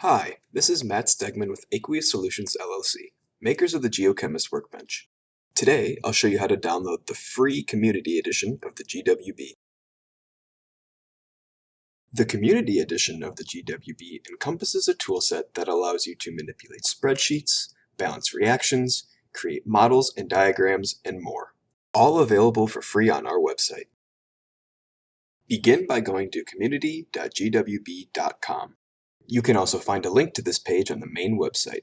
Hi, this is Matt Stegman with Aqueous Solutions LLC, makers of the Geochemist Workbench. Today, I'll show you how to download the free Community Edition of the GWB. The Community Edition of the GWB encompasses a toolset that allows you to manipulate spreadsheets, balance reactions, create models and diagrams, and more. All available for free on our website. Begin by going to community.gwb.com. You can also find a link to this page on the main website.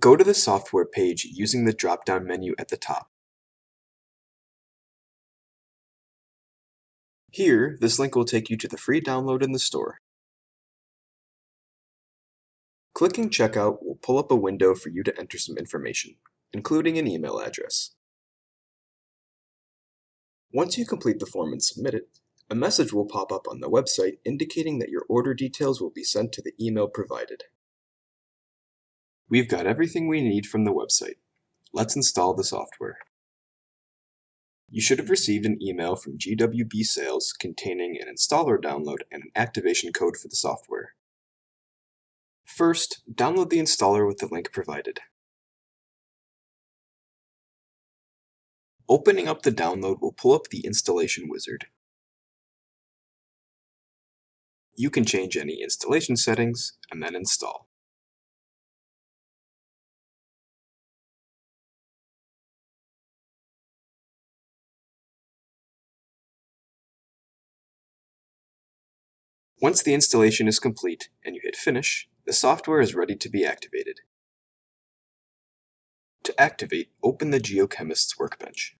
Go to the software page using the drop-down menu at the top. Here, this link will take you to the free download in the store. Clicking Checkout will pull up a window for you to enter some information, including an email address. Once you complete the form and submit it, a message will pop up on the website indicating that your order details will be sent to the email provided. We've got everything we need from the website. Let's install the software. You should have received an email from GWB Sales containing an installer download and an activation code for the software. First, download the installer with the link provided. Opening up the download will pull up the installation wizard. You can change any installation settings and then install. Once the installation is complete and you hit Finish, the software is ready to be activated. To activate, open the Geochemist's Workbench.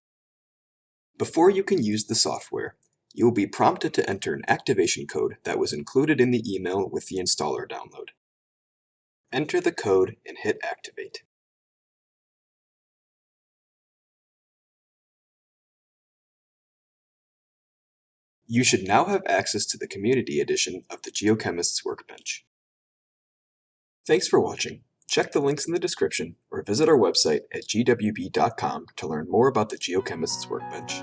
Before you can use the software, you will be prompted to enter an activation code that was included in the email with the installer download. Enter the code and hit Activate. You should now have access to the Community Edition of the Geochemist's Workbench. Thanks for watching. Check the links in the description or visit our website at gwb.com to learn more about the Geochemist's Workbench.